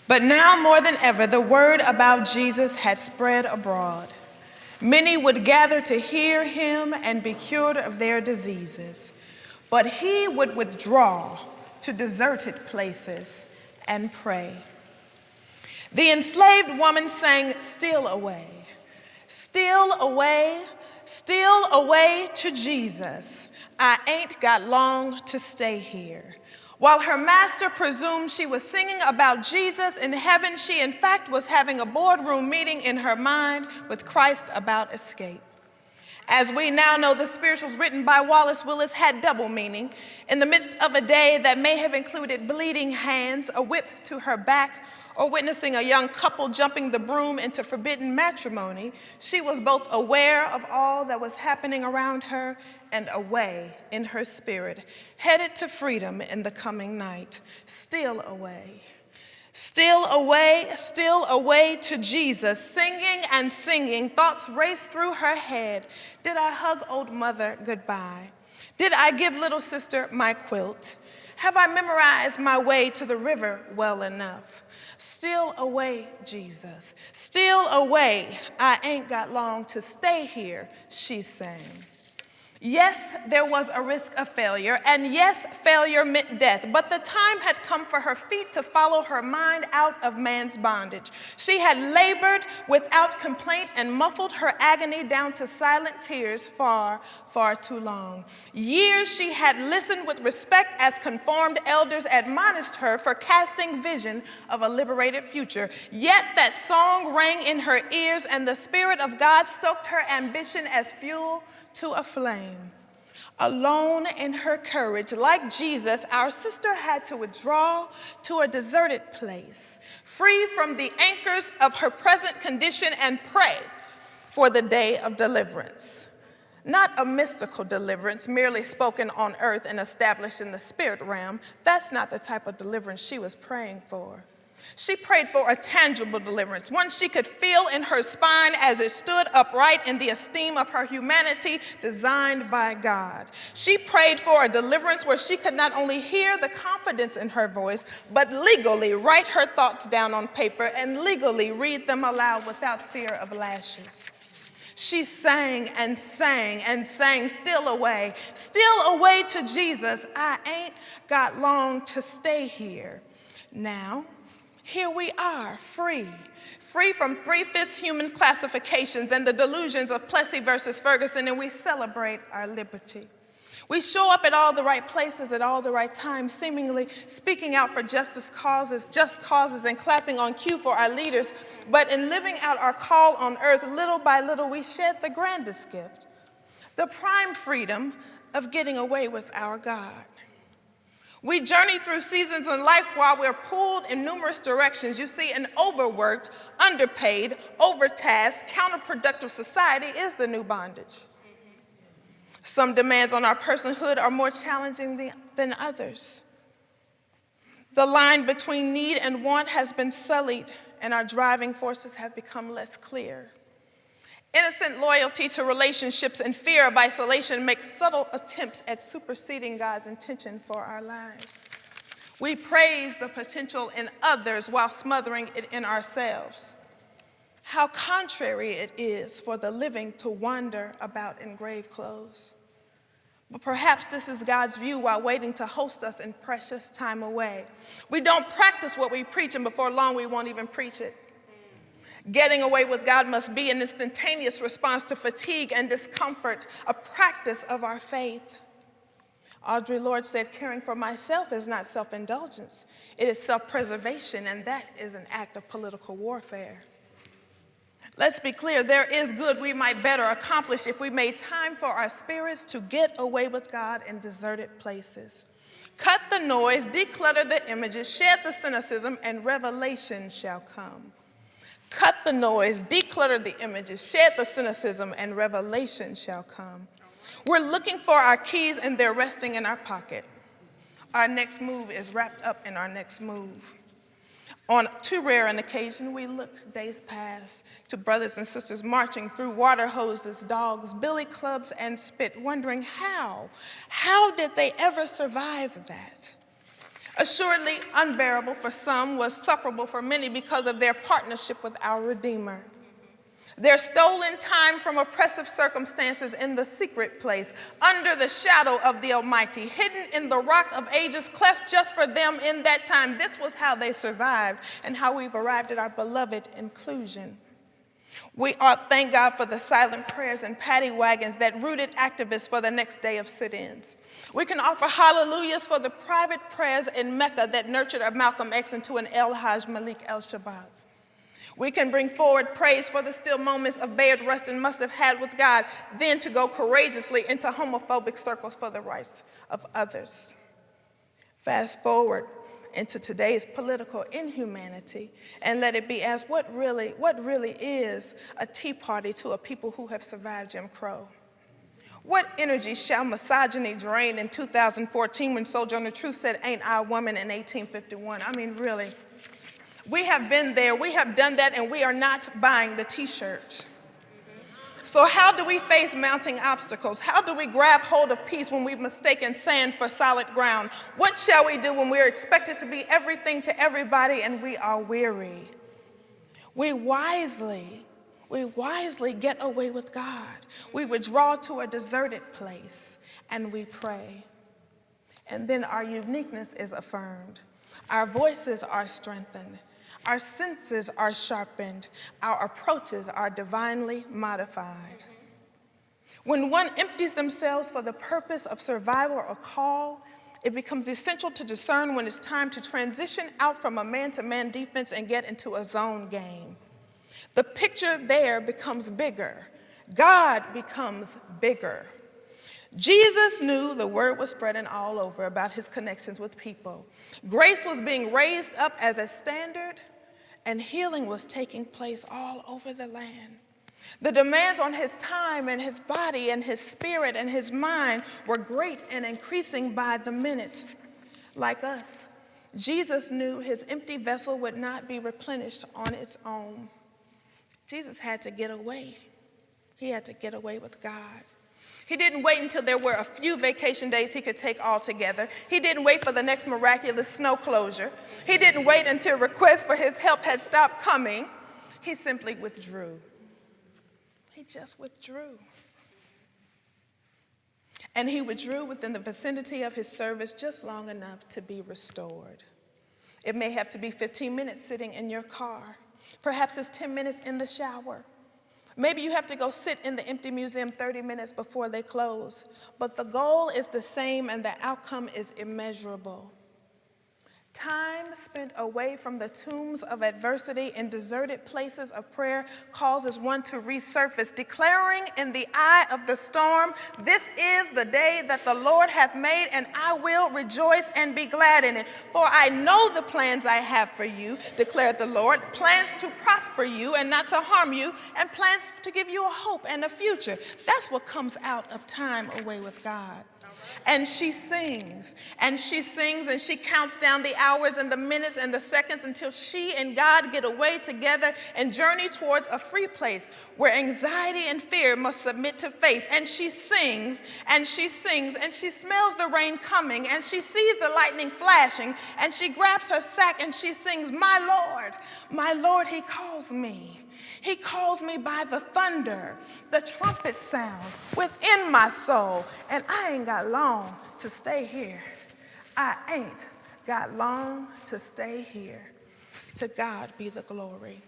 But now more than ever, the word about Jesus had spread abroad. Many would gather to hear him and be cured of their diseases. But he would withdraw to deserted places and pray. The enslaved woman sang, "Steal away, steal away, steal away to Jesus. I ain't got long to stay here." While her master presumed she was singing about Jesus in heaven, she in fact was having a boardroom meeting in her mind with Christ about escape. As we now know, the spirituals written by Wallace Willis had double meaning. In the midst of a day that may have included bleeding hands, a whip to her back, or witnessing a young couple jumping the broom into forbidden matrimony, she was both aware of all that was happening around her and away in her spirit, headed to freedom in the coming night. Steal away. Still away to Jesus, singing and singing. Thoughts raced through her head. Did I hug old mother goodbye? Did I give little sister my quilt? Have I memorized my way to the river well enough? Still away, Jesus. Still away. I ain't got long to stay here, she sang. Yes, there was a risk of failure, and yes, failure meant death, but the time had come for her feet to follow her mind out of man's bondage. She had labored without complaint and muffled her agony down to silent tears far, far too long. Years she had listened with respect as conformed elders admonished her for casting vision of a liberated future. Yet that song rang in her ears, and the Spirit of God stoked her ambition as fuel to a flame. Alone in her courage, like Jesus, our sister had to withdraw to a deserted place, free from the anchors of her present condition, and pray for the day of deliverance. Not a mystical deliverance, merely spoken on earth and established in the spirit realm. That's not the type of deliverance she was praying for. She prayed for a tangible deliverance, one she could feel in her spine as it stood upright in the esteem of her humanity designed by God. She prayed for a deliverance where she could not only hear the confidence in her voice, but legally write her thoughts down on paper and legally read them aloud without fear of lashes. She sang and sang and sang, still away to Jesus. I ain't got long to stay here. Now, here we are, free from 3/5 human classifications and the delusions of Plessy versus Ferguson, and we celebrate our liberty. We show up at all the right places at all the right times, seemingly speaking out for just causes, and clapping on cue for our leaders. But in living out our call on earth, little by little, we shed the grandest gift, the prime freedom of getting away with our God. We journey through seasons in life while we're pulled in numerous directions. You see, an overworked, underpaid, overtasked, counterproductive society is the new bondage. Some demands on our personhood are more challenging than others. The line between need and want has been sullied, and our driving forces have become less clear. Innocent loyalty to relationships and fear of isolation make subtle attempts at superseding God's intention for our lives. We praise the potential in others while smothering it in ourselves. How contrary it is for the living to wander about in grave clothes. But perhaps this is God's view while waiting to host us in precious time away. We don't practice what we preach, and before long we won't even preach it. Getting away with God must be an instantaneous response to fatigue and discomfort, a practice of our faith. Audre Lorde said, caring for myself is not self-indulgence. It is self-preservation, and that is an act of political warfare. Let's be clear, there is good we might better accomplish if we made time for our spirits to get away with God in deserted places. Cut the noise, declutter the images, shed the cynicism, and revelation shall come. Cut the noise, declutter the images, shed the cynicism, and revelation shall come. We're looking for our keys, and they're resting in our pocket. Our next move is wrapped up in our next move. On too rare an occasion, we look days past to brothers and sisters marching through water hoses, dogs, billy clubs, and spit, wondering how did they ever survive that? Assuredly unbearable for some was sufferable for many because of their partnership with our Redeemer. Their stolen time from oppressive circumstances in the secret place, under the shadow of the Almighty, hidden in the rock of ages, cleft just for them in that time. This was how they survived and how we've arrived at our beloved inclusion. We ought thank God for the silent prayers and paddy wagons that rooted activists for the next day of sit-ins. We can offer hallelujahs for the private prayers in Mecca that nurtured a Malcolm X into an El Hajj Malik El-Shabazz. We can bring forward praise for the still moments of Bayard Rustin must have had with God, then to go courageously into homophobic circles for the rights of others. Fast forward into today's political inhumanity and let it be asked, what really is a Tea Party to a people who have survived Jim Crow? What energy shall misogyny drain in 2014 when Sojourner Truth said, "Ain't I a woman" in 1851? I mean, really. We have been there, we have done that, and we are not buying the t-shirt. So how do we face mounting obstacles? How do we grab hold of peace when we've mistaken sand for solid ground? What shall we do when we're expected to be everything to everybody and we are weary? We wisely get away with God. We withdraw to a deserted place and we pray. And then our uniqueness is affirmed. Our voices are strengthened. Our senses are sharpened. Our approaches are divinely modified. When one empties themselves for the purpose of survival or call, it becomes essential to discern when it's time to transition out from a man-to-man defense and get into a zone game. The picture there becomes bigger. God becomes bigger. Jesus knew the word was spreading all over about his connections with people. Grace was being raised up as a standard, and healing was taking place all over the land. The demands on his time and his body and his spirit and his mind were great and increasing by the minute. Like us, Jesus knew his empty vessel would not be replenished on its own. Jesus had to get away. He had to get away with God. He didn't wait until there were a few vacation days he could take all together. He didn't wait for the next miraculous snow closure. He didn't wait until requests for his help had stopped coming. He simply withdrew. He just withdrew. And he withdrew within the vicinity of his service just long enough to be restored. It may have to be 15 minutes sitting in your car. Perhaps it's 10 minutes in the shower. Maybe you have to go sit in the empty museum 30 minutes before they close. But the goal is the same and the outcome is immeasurable. Time spent away from the tombs of adversity in deserted places of prayer causes one to resurface, declaring in the eye of the storm, "This is the day that the Lord hath made, and I will rejoice and be glad in it. For I know the plans I have for you, declared the Lord, plans to prosper you and not to harm you, and plans to give you a hope and a future." That's what comes out of time away with God. And she sings, and she sings, and she counts down the hours and the minutes and the seconds until she and God get away together and journey towards a free place where anxiety and fear must submit to faith. And she sings, and she sings, and she smells the rain coming, and she sees the lightning flashing, and she grabs her sack and she sings, my Lord, he calls me. He calls me by the thunder, the trumpet sound within my soul, and I ain't got long to stay here. I ain't got long to stay here. To God be the glory.